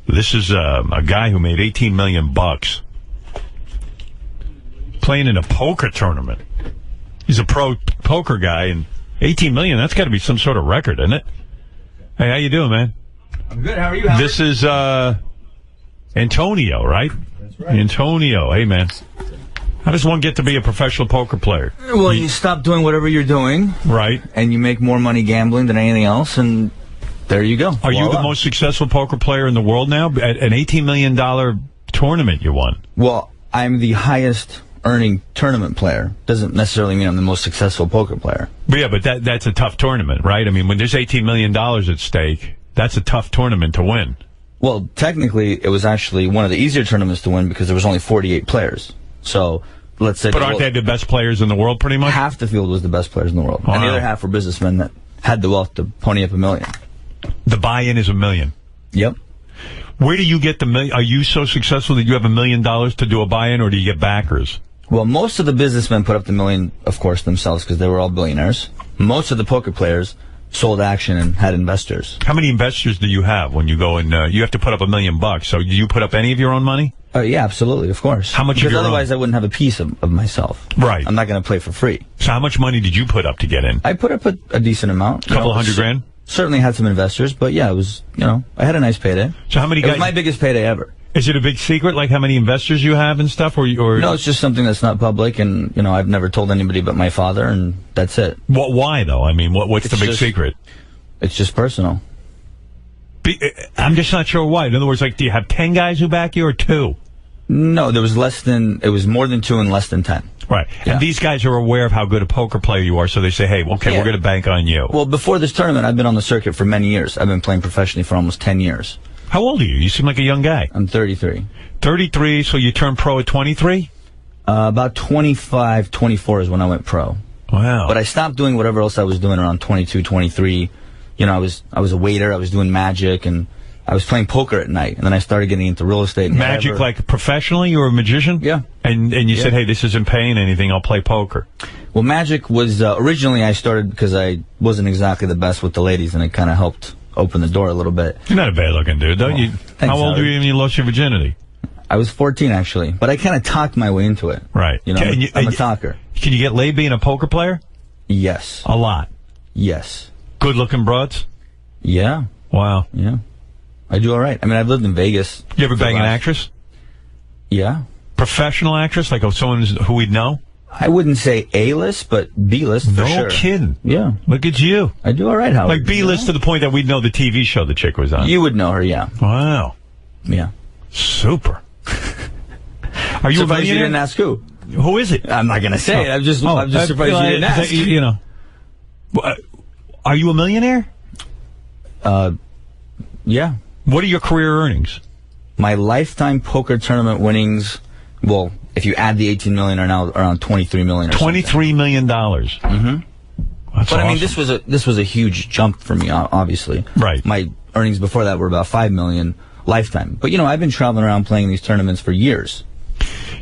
This is a guy who made $18 million playing in a poker tournament. He's a pro poker guy, and $18 million, that's got to be some sort of record, isn't it? Hey, how you doing, man? I'm good. How are you, Howard? This is Antonio, right? That's right. Antonio. Hey, man. How does one get to be a professional poker player? Well, you stop doing whatever you're doing. Right. And you make more money gambling than anything else, and there you go. Are you the most successful poker player in the world now? At an $18 million tournament you won. Well, I'm the highest earning tournament player. Doesn't necessarily mean I'm the most successful poker player. But yeah, but that's a tough tournament, right? I mean, when there's $18 million at stake, that's a tough tournament to win. Well, technically, it was actually one of the easier tournaments to win because there was only 48 players. So, let's say... But aren't they the best players in the world, pretty much? Half the field was the best players in the world. Wow. And the other half were businessmen that had the wealth to pony up $1 million. The buy-in is $1 million. Yep. Where do you get the million? Are you so successful that you have $1 million to do a buy-in, or do you get backers? Well, most of the businessmen put up the $1 million, of course, themselves because they were all billionaires. Most of the poker players sold action and had investors. How many investors do you have when you go and you have to put up $1 million? So do you put up any of your own money? Yeah, absolutely, of course. How much? Because of your otherwise own? I wouldn't have a piece of myself. Right. I'm not going to play for free. So how much money did you put up to get in? I put up a decent amount. A couple of $100,000? Certainly had some investors, but yeah, it was, I had a nice payday. So how many guys? It was my biggest payday ever. Is it a big secret, like how many investors you have and stuff? Or No, it's just something that's not public, and, I've never told anybody but my father, and that's it. Why, though? I mean, what's the big secret? It's just personal. I'm just not sure why. In other words, like, do you have 10 guys who back you or 2? No, it was more than 2 and less than 10. Right. Yeah. And these guys are aware of how good a poker player you are, so they say, hey, okay, we're going to bank on you. Well, before this tournament, I've been on the circuit for many years. I've been playing professionally for almost 10 years. How old are you? You seem like a young guy. I'm 33. 33, so you turned pro at 23? About 25, 24 is when I went pro. Wow. But I stopped doing whatever else I was doing around 22, 23. I was a waiter, I was doing magic, and I was playing poker at night, and then I started getting into real estate. And magic, whatever. like professionally? You were a magician? Yeah. And you said, hey, this isn't paying anything, I'll play poker. Well, magic was, originally I started because I wasn't exactly the best with the ladies, and it kind of helped open the door a little bit. You're not a bad-looking dude, though. Thanks, how old Howard. were you when you lost your virginity? I was 14, actually, but I kind of talked my way into it. Right. I'm a talker. Can you get laid being a poker player? Yes. A lot? Yes. Good-looking broads? Yeah. Wow. Yeah. I do all right. I mean, I've lived in Vegas. You ever bang an actress? Yeah. Professional actress? Like someone who we'd know? I wouldn't say A-list, but B-list for sure. No kidding. Yeah. Look at you. I do all right, Howard. Like B-list to the point that we'd know the TV show the chick was on. You would know her, yeah. Wow. Yeah. Super. Are you surprised you didn't ask who? Who is it? I'm not going to say it. I'm just surprised you didn't ask. Are you a millionaire? Yeah. What are your career earnings? My lifetime poker tournament winnings, well, if you add the 18 million, are now around 23 million. $23 million. Mm-hmm. That's but awesome. I mean, this was a huge jump for me, obviously. Right. My earnings before that were about 5 million lifetime. But I've been traveling around playing these tournaments for years.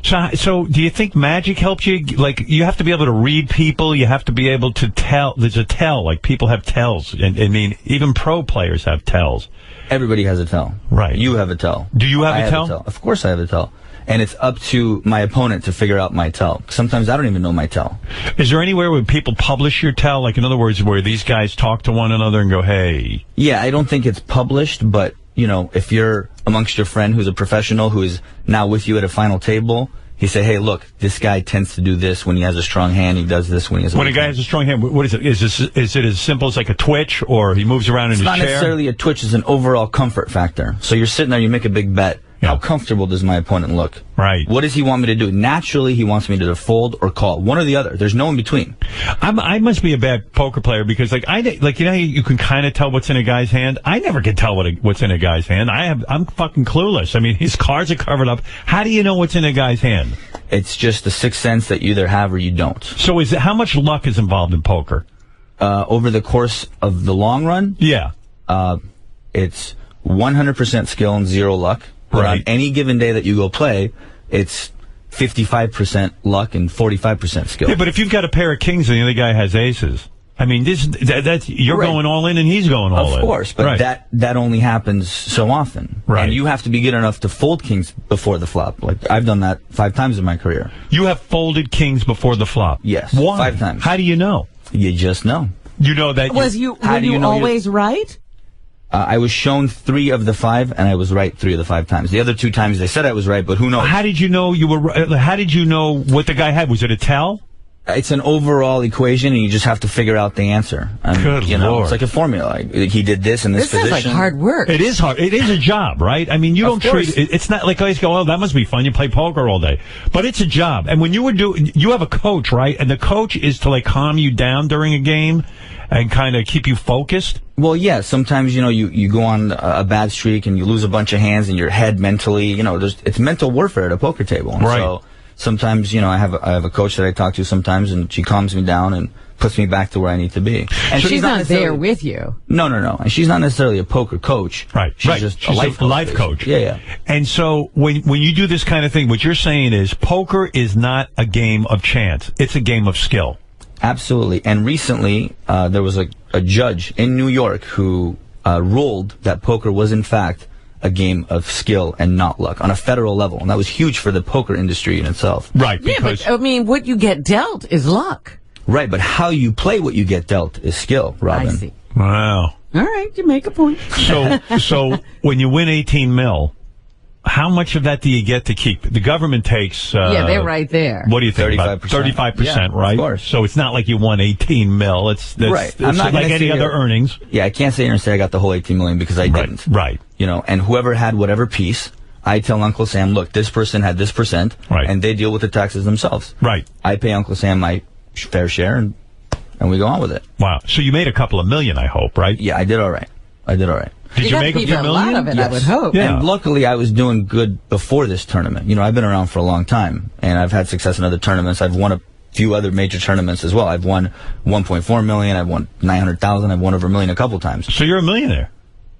So do you think magic helps you? Like, you have to be able to read people. You have to be able to tell. There's a tell. Like, people have tells. And I mean, even pro players have tells. Everybody has a tell. Right. You have a tell. Do you have a tell? Of course I have a tell. And it's up to my opponent to figure out my tell. Sometimes I don't even know my tell. Is there anywhere where people publish your tell? Like, in other words, where these guys talk to one another and go, hey. Yeah, I don't think it's published, but, if you're amongst your friend who's a professional who is now with you at a final table, he say, hey, look, this guy tends to do this when he has a strong hand. He does this when he has a When a guy has a strong hand, what is it? Is it as simple as like a twitch, or he moves around in his chair? It's not necessarily a twitch. It's an overall comfort factor. So you're sitting there, you make a big bet. Yeah. How comfortable does my opponent look? Right. What does he want me to do? Naturally, he wants me to fold or call. One or the other. There's no in between. I must be a bad poker player because, you can kind of tell what's in a guy's hand. I never can tell what's in a guy's hand. I'm fucking clueless. I mean, his cards are covered up. How do you know what's in a guy's hand? It's just the sixth sense that you either have or you don't. So how much luck is involved in poker? Over the course of the long run? Yeah. It's 100% skill and 0 luck. But on any given day that you go play, it's 55% luck and 45% skill. Yeah, but if you've got a pair of kings and the other guy has aces, I mean, that's you're Right. going all in and he's going all in. Of course, but Right. that only happens so often. Right. And you have to be good enough to fold kings before the flop. Like, I've done that 5 times in my career. You have folded kings before the flop. Yes. Why? 5 times. How do you know? You just know. You know that Were How do you you know always right? I was shown 3 of the 5, and I was right 3 of the 5 times. The other 2 times they said I was right, but who knows? How did you know you were? How did you know what the guy had? Was it a tell? It's an overall equation, and you just have to figure out the answer. Good Lord. It's like a formula. Like, he did this in this This position. sounds like hard work. It is hard. It is a job, right? I mean, you don't course. treat it. It's not like guys go, "Oh, that must be fun. You play poker all day," but it's a job. And when you you have a coach, right? And the coach is to like calm you down during a game and kind of keep you focused. Well, yeah, sometimes, you go on a bad streak and you lose a bunch of hands and your head mentally, it's mental warfare at a poker table. And Right. so sometimes, I have a coach that I talk to sometimes, and she calms me down and puts me back to where I need to be. And She's not necessarily- there with you. No. And she's not necessarily a poker coach. Right. She's right. just She's a life coach. Yeah. And so when you do this kind of thing, what you're saying is poker is not a game of chance. It's a game of skill. Absolutely. And recently, there was a judge in New York who ruled that poker was, in fact, a game of skill and not luck on a federal level. And that was huge for the poker industry in itself. Right. Yeah, Because but I mean, what you get dealt is luck. Right, but how you play what you get dealt is skill, Robin. I see. wow. All right, you make a point. So when you win 18 mil, how much of that do you get to keep? The government takes. Yeah, they're right there. What do you think? 35%. 35%, Yeah, right? of course. So it's not like you won 18 mil. It's Right. It's I'm not like gonna any sit other here- earnings. Yeah, I can't sit here and say I got the whole 18 million because I Right. didn't. Right. And whoever had whatever piece, I tell Uncle Sam, look, this person had this percent, Right. and they deal with the taxes themselves. Right. I pay Uncle Sam my fair share, and we go on with it. Wow. So you made a couple of million, I hope, right? Yeah, I did all right. Did you got make to up keep your a million? lot of it, Yes. I would hope. Yeah. And luckily, I was doing good before this tournament. I've been around for a long time, and I've had success in other tournaments. I've won a few other major tournaments as well. I've won 1.4 million. I've won 900,000. I've won over $1 million a couple times. So you're a millionaire.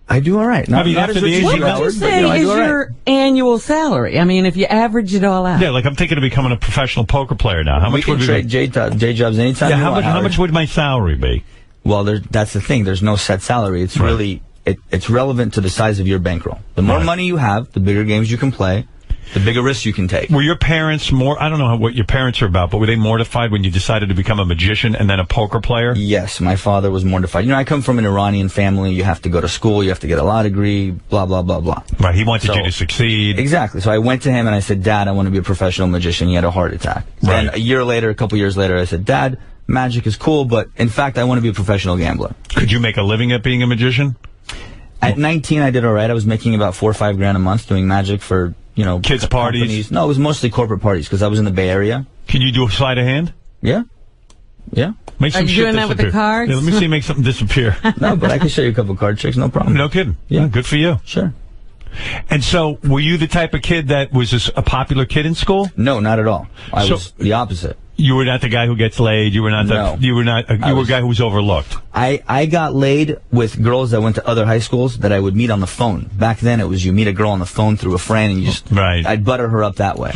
I do all right. I mean, not after as the rich as Asian you, What would you Howard, but, say I is do all right. your annual salary? I mean, if you average it all out. Yeah, like I'm thinking of becoming a professional poker player now. How We much can would trade J jobs anytime. Yeah, you how want, much? How Howard. much would my salary be? Well, that's the thing. There's no set salary. It's Right. really it's relevant to the size of your bankroll. The more Right. money you have, the bigger games you can play, the bigger risks you can take. Were your parents more? I don't know what your parents are about, but were they mortified when you decided to become a magician and then a poker player? Yes, my father was mortified. I come from an Iranian family. You have to go to school. You have to get a law degree, blah, blah, blah, blah. Right. He wanted So- you to succeed. Exactly. So I went to him and I said, Dad, I want to be a professional magician. He had a heart attack. Right. Then a couple years later, I said, Dad, magic is cool, but in fact, I want to be a professional gambler. Could you make a living at being a magician? At 19, I did all right. I was making about $4 or $5 grand a month doing magic for, Kids' parties? companies. No, it was mostly corporate parties because I was in the Bay Area. Can you do a sleight of hand? Yeah. Yeah. Make some Are you shit doing that with the disappear. cards? Yeah, let me see. Make something disappear. No, but I can show you a couple card tricks. No problem. No kidding. Yeah. Good for you. Sure. And so, were you the type of kid that was a popular kid in school? No, not at all. I So- was the opposite. You were not the guy who gets laid. You were not. No. You were not. You were a guy who was overlooked. I got laid with girls that went to other high schools that I would meet on the phone. Back then, it was you meet a girl on the phone through a friend, and you just Right. I'd butter her up that way.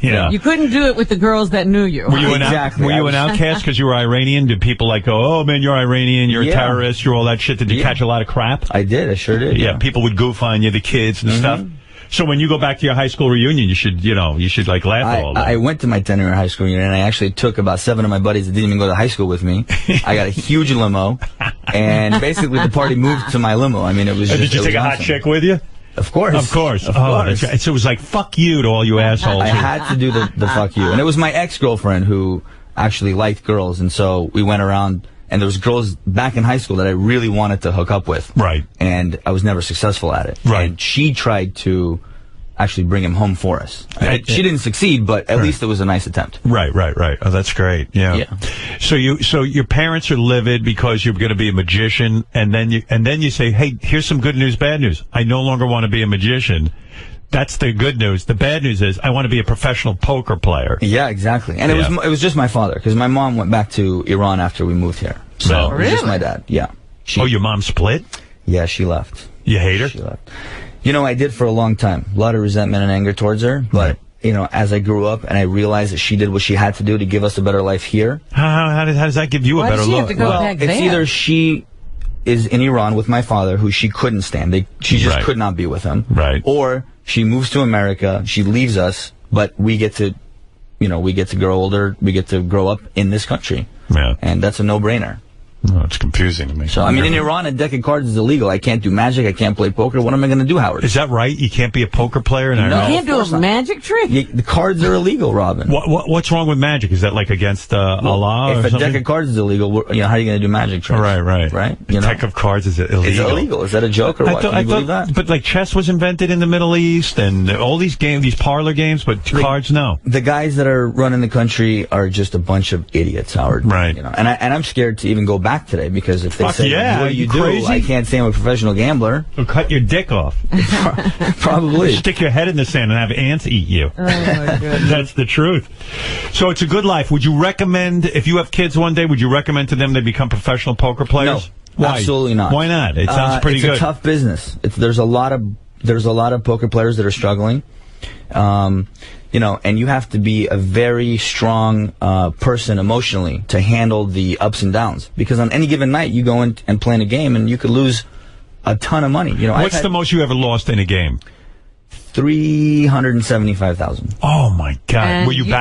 Yeah. You couldn't do it with the girls that knew you. Were you Exactly. Were I you an was- outcast because you were Iranian? Did people like go, "Oh man, you're Iranian. You're a Yeah. terrorist. You're all that shit"? Did you Yeah. catch a lot of crap? I did. I sure did. Yeah. People would goof on you, the kids and stuff. So when you go back to your high school reunion, you should like laugh at all that. I went to my 10-year high school reunion, and I actually took about 7 of my buddies that didn't even go to high school with me. I got a huge limo, and basically the party moved to my limo. I mean, it was just... Did you it take was a hot awesome. chick with you? Of course. Of course. Of Oh, course. that's right. So it was like, fuck you to all you assholes. I had to do the fuck you. And it was my ex-girlfriend who actually liked girls, and so we went around, and there was girls back in high school that I really wanted to hook up with. Right. And I was never successful at it. Right. And she tried to actually bring him home for us. Right. She didn't succeed, but at least it was a nice attempt. Right. Oh, that's great. Yeah. Yeah. So your parents are livid because you're going to be a magician, and then you say, "Hey, here's some good news, bad news. I no longer want to be a magician." That's the good news. The bad news is I want to be a professional poker player. Yeah, exactly. And Yeah. it was just my father, because my mom went back to Iran after we moved here. So No. it was just Really? my dad. Yeah. Oh, your mom split? Yeah, she left. You hate her? She left. I did for a long time. A lot of resentment and anger towards her, but as I grew up and I realized that she did what she had to do to give us a better life here. How does that give you a Why better does she look? have to go back It's there? either she is in Iran with my father, who she couldn't stand. She just Right. could not be with him. Right. Or she moves to America, she leaves us, but we get to, we get to grow older, we get to grow up in this country. Yeah. And that's a no-brainer. No, it's confusing to me. So, I mean, in Iran, a deck of cards is illegal. I can't do magic. I can't play poker. What am I going to do, Howard? Is that right? You can't be a poker player in No. Iran? You can't do course a not. magic trick? The cards are illegal, Robin. What's wrong with magic? Is that like against Allah or If a something? deck of cards is illegal, how are you going to do magic tricks? Right. Right? A deck of cards is illegal. It's illegal. Is that a joke or what? Can you believe that? But like chess was invented in the Middle East and all these games, these parlor games, but cards, no. The guys that are running the country are just a bunch of idiots, Howard. Right. And I'm scared to even go back today because if they Fuck say, yeah, what are do you you do? crazy? I can't say I'm a professional gambler. Or cut your dick off. Probably. Stick your head in the sand and have ants eat you. Oh, my goodness. That's the truth. So it's a good life. Would you recommend, if you have kids one day, would you recommend to them they become professional poker players? No, Why? absolutely not. Why not? It sounds pretty good. It's a tough business. There's a lot of poker players that are struggling. And you have to be a very strong person emotionally to handle the ups and downs. Because on any given night, you go in and play in a game, and you could lose a ton of money. What's the most you ever lost in a game? $375,000. Oh my God! And Were you you- back?